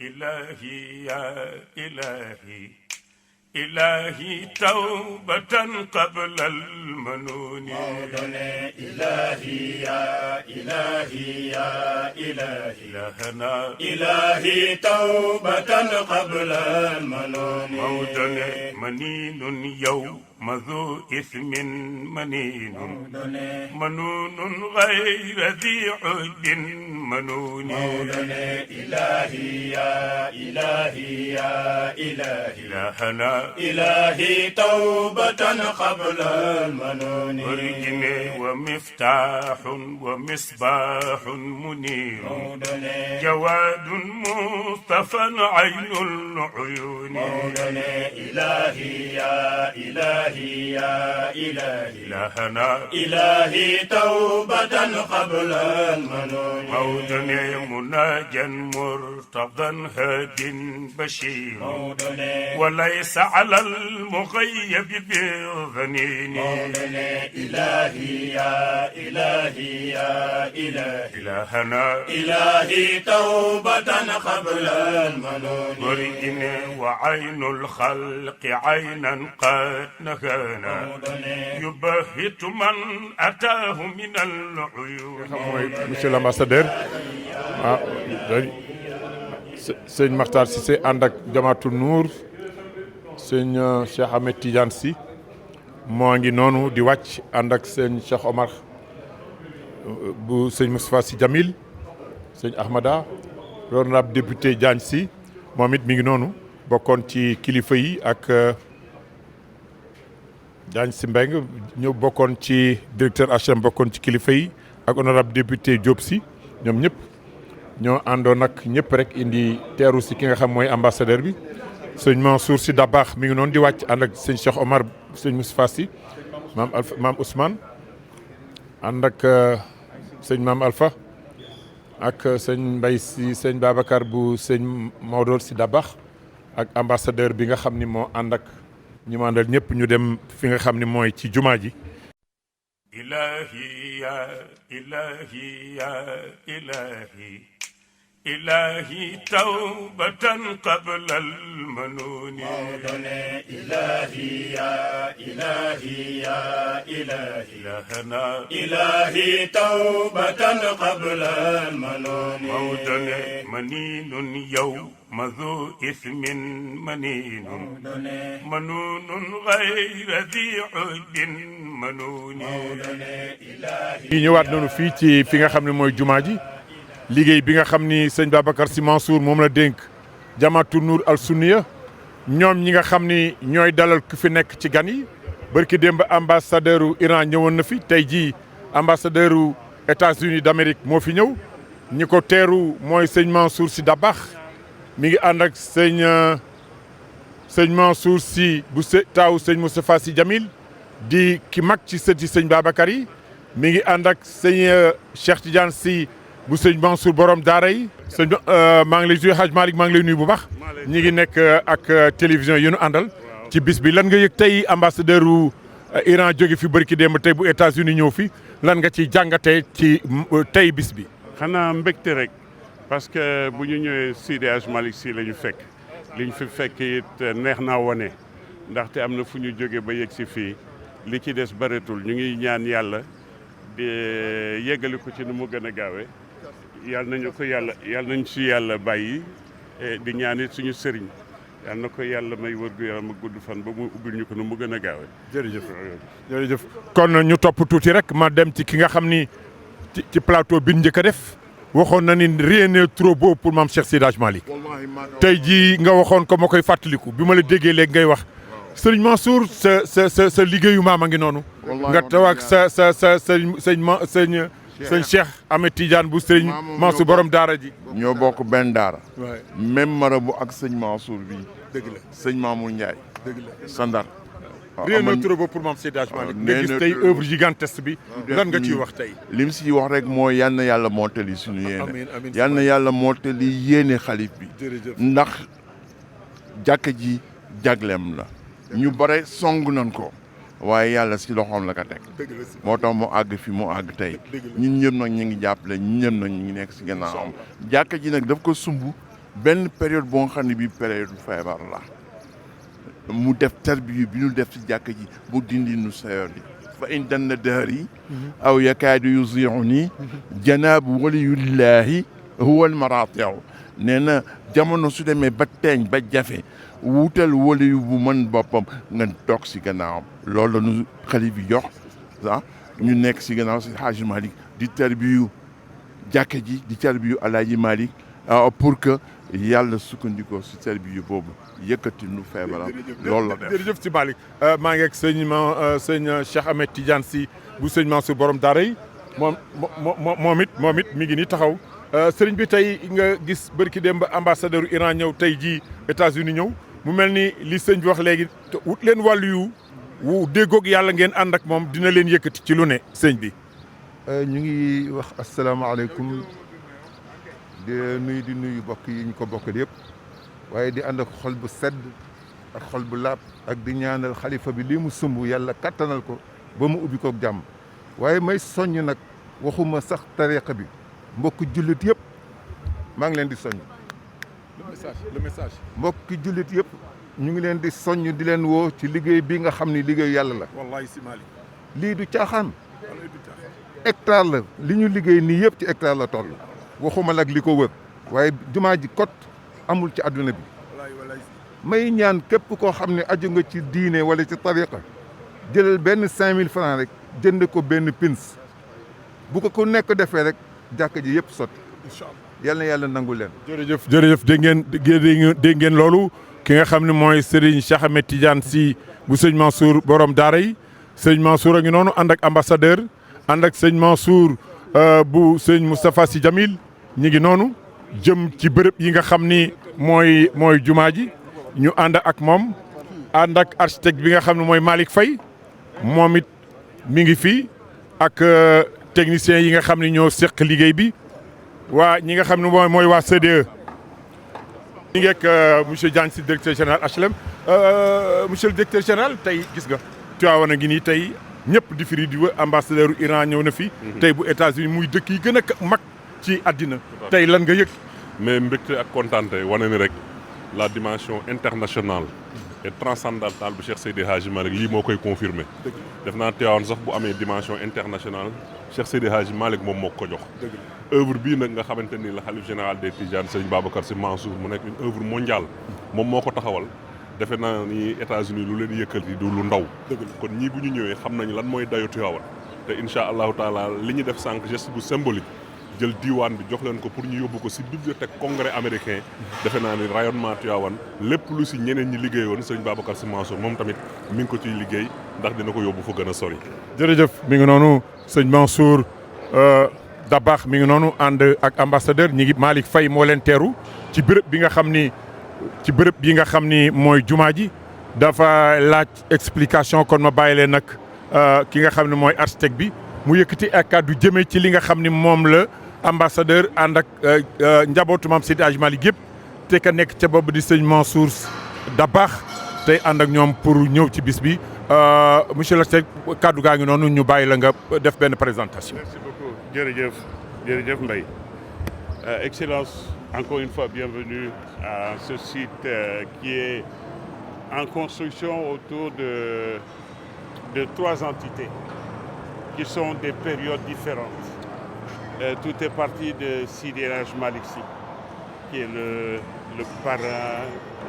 إلهي يا إلهي إلهي توبة قبل المنون مولانا إلهي يا إلهي يا إلهي إلهنا إلهي توبة قبل المنون مولانا منين يوم ذو إثم منين منون غير ذي عد منون مولانا إلهي يا إلهي يا إلهي إلهنا إلهي توبة قبل المنون ورجن ومفتاح ومصباح منير جواد مصطفى عين العيون مولانا إلهي يا إلهي يا إلهي إلهنا إلهي توبة قبل المنون مولانا مناجا مرتضى هاد بشير وليس على المغيب بالظنين مولانا إلهي يا إلهي يا إلهي إلهنا إلهي توبة قبل المنون ورجن وعين الخلق عينا قد نهانا يبهت من أتاه من العيون. Monsieur l'ambassadeur sëñ Makhtar Cissé ànd ak Jamaatu Nour sëñ Cheikh Ahmed Tidiane Sy moo ngi noonu di wàcc ànd ak sëñ Cheikh Omar bu sëñ Moustapha Sy Jamil sëñ Ahmada l'honorable député Diagne Sy moom it mi ngi noonu bokkoon ci kilifa yi ak Diagne Sy Mbengue ñëw bokkoon ci directeur HLM bokkoon ci kilifa yi ak honorable député Diop Sy ñoom ñëpp ñoo àndoon nag ñëpp rek indi teeru si ki nga xam mooy ambassadeur bi sëñ Mansour Sy Dabakh mi ngi noonu di wàcc ànd ak sëñ Cheikh Omar sëñ Moustapha Sy maam Ousmane ànd ak sëñ maam Alpha ak sëñ Mbaye Sy sëñ Babacar bu sëñ Maodo Sy Dabakh ak ambassadeur bi nga xam ni moo ànd ak ñi mu àndal ñëpp ñu dem fi nga xam ni mooy ci jumaa ji. إلهي يا إلهي يا إلهي إلهي توبة قبل المنون مولانا إلهي يا إلهي يا إلهي إلهنا إلهي توبة قبل المنون مولانا منين يوم ذو إثم منين منون غير ذي عد منون yi ñëwaat nañu fii ci fi nga xam ne mooy jumaa ji liggéey bi nga xam ni sëñ Babacar Sy Mansour moom la dénk Jamaatu Nour al Sunniya ñoom ñi nga xam ni ñooy dalal ku fi nekk ci gan yi barki démb ambassadeur u Iran ñëwoon na fi tey jii ambassadeur u États-Unis d'Amérique moo fi ñëw ñi ko teeru mooy sëñ Mansour Sy Dabakh mi ngi ànd ak sëñ Mansour Sy bu taaw sëñ Moustapha Sy Jamil di ki mag ci sëti sëñ Babacar yi mi ngi ànd ak sëñ Cheikh Tidiane Sy bu sëñ Mansour borom daara yi sëñ maa ngi lay nuyu Hadj Malick maa ngi lay nuyu bu baax ñi ngi nekk ak télévision yi ñu àndal ci bis bi lan nga yëg tey ambassadeur u Iran jóge fi bërki démb tey bu États-Unis ñëw fi lan nga ci jàngatee ci tey bis bi. xanaa mbégte rek parce que bu ñu ñëwee Seydi Hadj Malick Sy la ñu fekk liñ fi fekk it neex naa wone ndaxte am na fu ñu jóge ba yegg si fii li ci des bëreetul ñu ngi ñaan yàlla di yeggali ko ci nu mu gën a gaawee yàlla nañu ko yàlla nañ si yàlla bàyyi di ñaan it suñu sëriñ yàlla na ko yàlla may wër gu yaram ak gudd fan ba mu ubbil ñu ko nu mu gën a gaawee. jërëjëf kon ñu topp tuuti rek ma dem ci ki nga xam ni ci plateau bi njëkk a def waxoon na ni rien n'est trop beau pour maam Cheikh Seydi Hadj Malick tey jii nga waxoon ko ma koy fàttaliku bi ma la déggee léegi ngay wax sëriñ Mansour sa liggéeyu maam a ngi noonu. nga taw ak sëñ Cheikh Ahmed Tidiane bu sëriñ Mansour borom daara ji. ñoo bokk benn daara. même marabu ak sëñ Mansour bi. dëgg la sëñ Mamour Ndiaye. dëgg la Sandar. rien n'est trop beau pour maam Seydi Hadj Malick nga gis tey œuvre gigantesque bi lan nga ciy wax tey. lim si wax rek mooy yal na yàlla mottali suñu yéene. amiin yal na yàlla mottali yéene xalif bi. ndax jàkka ji jagleem la. ñu bare song nañ ko. waaye yàlla si loxoom la ko teg. moo tax mu àgg fi mu àgg tey. ñun ñëpp nag ñu ngi jàppale ñun ñëpp nag ñu ngi nekk si gannaawam. jàkka ji nag daf ko sumb benn période boo xam ne bii période feebar la mu def tarbiyu bi ñu def ci jàkka ji bu dindi nu sayoon yi fa in danna dahri aw yakaadu yuziuni janaabu waliyullahi huwa almaratiu nee na jamono su demee ba teeñ ba jafe wuutal waliyu bu mën boppam nga toog si gannaawam loolu la ñu xalif bi jox ah ñu nekk si gannaaw si Hadji Malick di tarbiyu jàkka ji di tarbiyu Alaaji Malick pour que yàlla sukkandikoo si tarbiyu boobu yëkkati nu feebaram loolu la def jërëjëf si Malick maa ngi ak sëñ Cheikh Ahmed Tidiane Sy bu sëñ Mansour borom daara yi moom it mi ngi nii taxaw sëriñ bi tey nga gis bërki démb ambassadeur Iran ñëw tey jii États-Unis ñëw mu mel ni li sëñ bi wax léegi wut leen wàllu wu déggoog yàlla ngeen ànd ak moom dina leen yëkkati ci lu ne sëñ bi. ñu ngi wax asalaamaaleykum di nuyu bokk yi ñu ko bokkal yëpp waaye di ànd ak xol bu sedd ak xol bu laab ak di ñaanal xalifa bi lii mu sumb yàlla kattanal ko ba mu ubbi koog jàmm waaye may soññ nag waxuma sax tariqa bi mbokki jullit yëpp maa ngi leen di soññ. le message. mbokki jullit yëpp ñu ngi leen di soññ di leen woo ci liggéey bi nga xam ni liggéey yàlla la. wallahi si Malick. lii du caaxaan. hectare la li ñu liggéey nii yëpp ci hectare la toll. waxuma nag li ko wër waaye jumaa ji kot amul ci àdduna bi. may ñaan képp koo xam ne aju nga ci diine wala ci tariqa jëlal benn 5000 francs rek jënd ko benn pins bu ko ku nekk defee rek jàkka ji yëpp sotti. incha allah yal na yàlla nangu leen. jërëjëf dégg ngeen loolu ki nga xam ne mooy Serigne Cheikh Ahmed Tidiane Sy bu sëñ Mansour borom daara yi sëñ Mansour a ngi noonu ànd ak ambassadeur ànd ak sëñ Mansour bu sëñ Moustapha Sy Jamil ñi ngi noonu jëm ci bërëb yi nga xam ni mooy jumaa ji ñu ànd ak moom ànd ak architecte bi nga xam ne mooy Malick Faye moom it mi ngi fii ak techniciens yi nga xam ne ñoo seq liggéey bi waa ñi nga xam ne mooy waa CDE. ñu ngi ak monsieur Diagne Sy directeur général HLM monsieur le directeur général tey gis nga Tivaouane a ngi nii tey ñëpp di firi di wa ambassadeur Iran ñëw na fi. tey bu États-Unis muy dëkk yi gën a mag ci àddina. tey lan nga yëg. mais mbégte ak kontaante wane ni rek la dimension internationale et transcendantale bu Cheikh Seydi Hadji Malick lii moo koy confirmer def naa Tivaouane sax bu amee dimension internationale Cheikh Seydi Hadji Malick moom moo ko jox. œuvre bii nag nga xamante ni la xalif général des Tidianes Serigne Babacar Sy Mansour mu nekk une œuvre mondiale moom moo ko taxawal defe naa ni États-Unis lu leen yëkkati du lu ndaw. kon ñii bu ñu ñëwee xam nañu lan mooy dayo Tivaouane te incha allahu taala li ñu def sànq geste bu symbolique jël diiwaan bi jox leen ko pour ñu yóbbu ko si bibliothèque congrès américain defe naa ni rayonnement Tivaouane lépp lu si ñeneen ñi liggéeyoon Serigne Babacar Sy Mansour moom tamit mi ngi ko ciy liggéey ndax dina ko yóbbu fa gën a sori. jërëjëf mi ngi noonu sëñ Mansour Dabakh mi ngi noonu ànd ak ambassadeur ñi ngi Malick Faye moo leen teeru ci bërëb bi nga xam ni mooy jumaa ji dafa laaj explication kon ma bàyyi leen nag ki nga xam ne mooy architecte bi mu yëkkati ak kàddu jëmee ci li nga xam ni moom la ambassadeur ànd ak njabootu Maam Seydi Hadji Malick yëpp te ka nekk ca boobu di sëñ Mansour Dabakh tey ànd ak ñoom pour ñëw ci bis bi monsieur l'architecte kàddu gaa ngi noonu ñu bàyyi la nga def benn présentation. Merci beaucoup. Jërëjëf Mbaye. Excellence, encore une fois, bienvenue à ce site qui est en construction autour de 3 entités qui sont des périodes différentes. Tout est parti de Sidi El Hadji Malick Sy, qui est le parrain,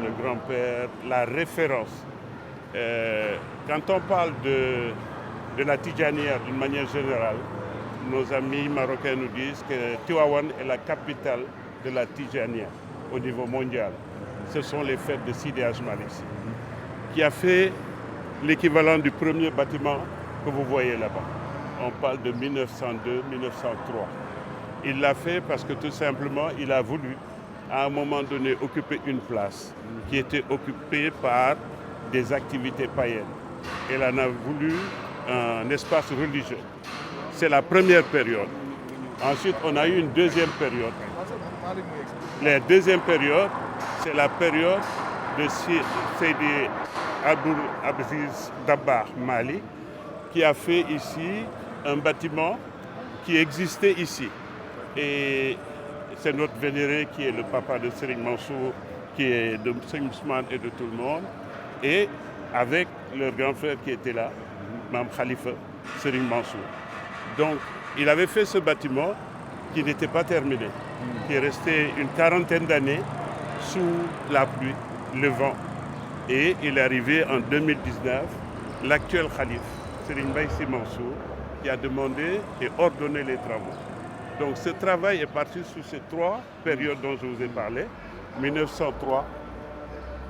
le grand-père, la référence. Quand on parle de la Tidjaniya d'une manière générale, nos amis marocains nous disent que Tivaouane est la capitale de la Tidjaniya au niveau mondial. Ce sont les fêtes de Sidi El Hadji Malick Sy, qui a fait l'équivalent du premier bâtiment que vous voyez là-bas. On parle de 1902-1903. Il l'a fait parce que tout simplement, il a voulu, à un moment donné, occuper une place qui était occupée par des activités païennes. Il en a voulu un espace religieux. C'est la première période. Ensuite, on a eu une deuxième période. La deuxième période, c'est la période de Seydi Abdoul Aziz Dabakh Malick, qui a fait ici un bâtiment qui existait ici. Et c'est notre vénéré qui est le papa de Serigne Mansour, qui est de Serigne Ousmane et de tout le monde, et avec leur grand frère qui était là, Mam Khalifa, Serigne Mansour. Donc, il avait fait ce bâtiment qui n'était pas terminé, qui est resté une quarantaine d'années sous la pluie, le vent. Et il est arrivé en 2019, l'actuel calife, Serigne Mbaye Sy Mansour, qui a demandé et ordonné les travaux. Donc ce travail est parti sur ces 3 périodes dont je vous ai parlé. 1903,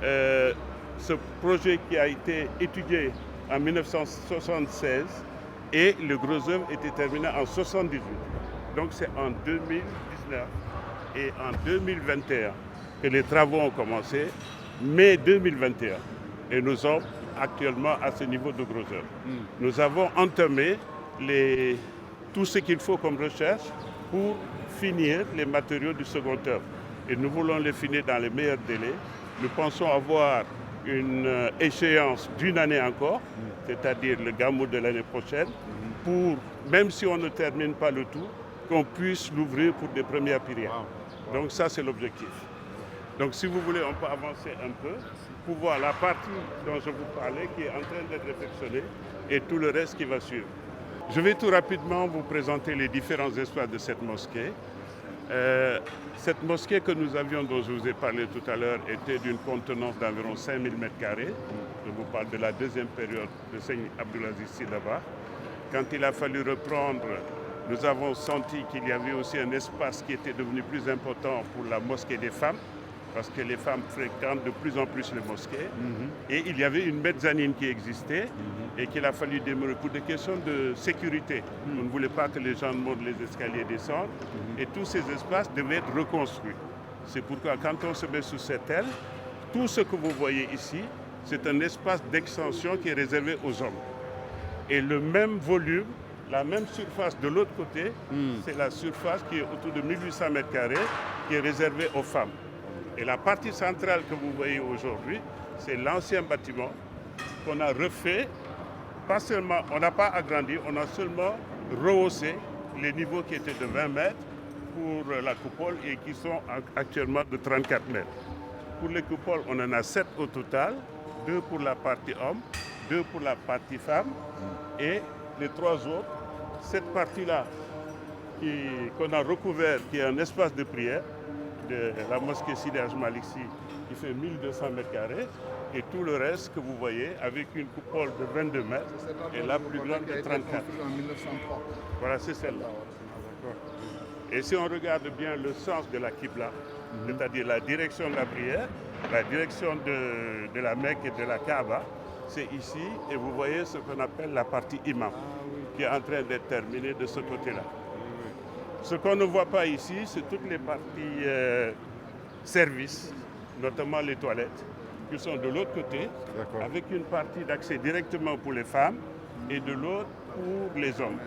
ce projet qui a été étudié en 1976 et le gros œuvre était terminé en 1978. Donc c'est en 2019 et en 2021 que les travaux ont commencé, mai 2021. Et nous sommes actuellement à ce niveau de gros œuvre. Nous avons entamé tout ce qu'il faut comme recherche pour finir les matériaux du second œuvre. Et nous voulons les finir dans les meilleurs délais. Nous pensons avoir une échéance d'1 année encore, c'est-à-dire le Gamou de l'année prochaine, pour, même si on ne termine pas le tout, qu'on puisse l'ouvrir pour des premières prières. Donc ça, c'est l'objectif. Donc si vous voulez, on peut avancer un peu pour voir la partie dont je vous parlais qui est en train d'être réfectionnée et tout le reste qui va suivre. Je vais tout rapidement vous présenter les différents espaces de cette mosquée. Cette mosquée que nous avions, dont je vous ai parlé tout à l'heure, était d'une contenance d'environ 5000 m². Je vous parle de la deuxième période de Seigneur Abdulaziz Sy Dabakh. Quand il a fallu reprendre, nous avons senti qu'il y avait aussi un espace qui était devenu plus important pour la mosquée des femmes, parce que les femmes fréquentent de plus en plus les mosquées. Et il y avait une mezzanine qui existait et qu'il a fallu démolir pour des questions de sécurité. On ne voulait pas que les gens montent les escaliers et descendent. Et tous ces espaces devaient être reconstruits. C'est pourquoi quand on se met sous cette aile, tout ce que vous voyez ici, c'est un espace d'extension qui est réservé aux hommes. Et le même volume, la même surface de l'autre côté, c'est la surface qui est autour de 1800 m² qui est réservée aux femmes. Et la partie centrale que vous voyez aujourd'hui, c'est l'ancien bâtiment qu'on a refait. Pas seulement, on n'a pas agrandi, on a seulement rehaussé les niveaux qui étaient de 20 mètres pour la coupole et qui sont actuellement de 34 mètres. Pour les coupoles, on en a 7 au total, 2 pour la partie homme, 2 pour la partie femme et les 3 autres, cette partie-là qu'on a recouvert, qui est un espace de prière, de la mosquée Sidi Hadj Malick Sy qui fait 1200 m², et tout le reste que vous voyez avec une coupole de 22 mètres et la plus grande de 34. Voilà, c'est celle-là. Et si on regarde bien le sens de la Qibla, c'est-à-dire la direction de la prière, la direction de la Mecque et de la Kaaba, c'est ici, et vous voyez ce qu'on appelle la partie imam, qui est en train d'être terminée de ce côté-là. Ce qu'on ne voit pas ici, c'est toutes les parties services, notamment les toilettes, qui sont de l'autre côté, avec une partie d'accès directement pour les femmes et de l'autre pour les hommes.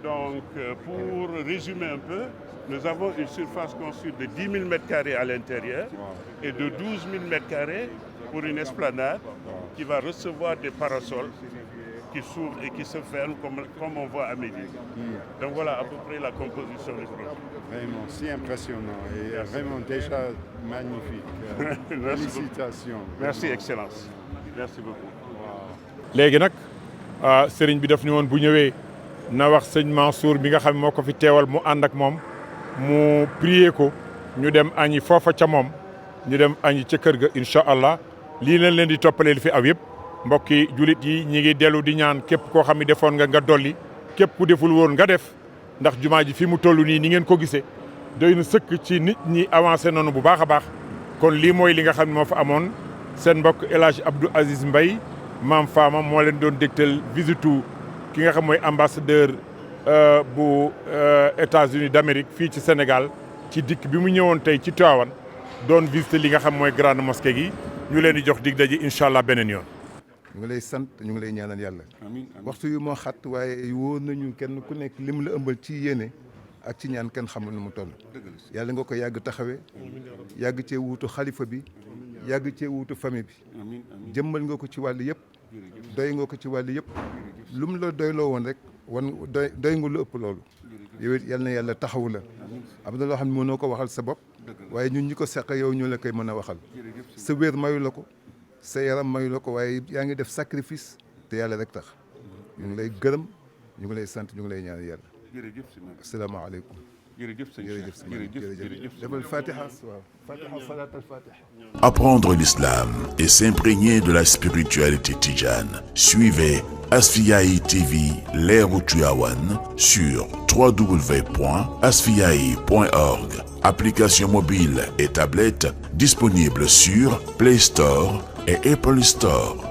Donc, pour résumer un peu, nous avons une surface conçue de 10 000 m² à l'intérieur et de 12 000 m² pour une esplanade qui va recevoir des parasols qui s'ouvrent et qui se ferment comme on voit à Médine. Donc voilà à peu près la composition du projet. Vraiment, si impressionnant et vraiment déjà magnifique. Félicitations. Merci Excellence. Merci beaucoup. léegi nag sëriñ bi daf ni woon bu ñëwee na wax sëñ Mansour bi nga xam moo ko fi teewal mu ànd ak moom mu prier ko ñu dem añi foofa ca moom ñu dem añi ca kër ga incha allah lii leen leen di toppalee li fi aw yëpp mbokki julit yi ñi ngi dellu di ñaan képp koo xam ne defoon nga dolli képp ku deful woon nga def ndax jumaa ji fi mu toll nii ni ngeen ko gisee doy na sëkk ci nit ñi avancé noonu bu baax a baax kon lii mooy li nga xam ne moo fa amoon seen mbokk El Hadj Abdou Aziz Mbaye maam Fama moo leen doon dégtal visitu ki nga xam mooy ambassadeur bu États-Unis d'Amérique fii ci Sénégal ci dikk bi mu ñëwoon tey ci Tivaouane doon visiter li nga xam mooy grande mosquée gi ñu leen di jox dig daje incha allah beneen yoon. ñu ngi lay sant ñu ngi lay ñaanal yàlla. waxtu yu moo xat waaye wóor nañu kenn ku nekk lim la ëmbal ci yéene ak ci ñaan kenn xamul nu mu toll. yàlla nga ko yàgg taxawee yàgg cee wuutu xalifa bi yàgg cee wuutu famille bi jëmmal nga ko ci wàll yëpp doy nga ko ci wàll yëpp lu mu la doyloo woon rek doy nga lu ëpp loolu yow it yal na yàlla taxawu la am na loo xam ne mënoo ko waxal sa bopp waaye ñun ñi ko seq yow ñoo la koy mën a waxal sa wér mayu la ko sa yaram mayu la ko waaye yaa ngi def sacrifice te yàlla rek tax ñu ngi lay gërëm ñu ngi lay sant ñu ngi lay ñaan yàlla asalaamaaleykum Apprendre l'islam et s'imprégner de la spiritualité tidjane. Suivez Asfiyahi TV Leeru Tivaouane sur www.asfiyahi.org. Application mobile et tablette disponible sur Play Store et Apple Store.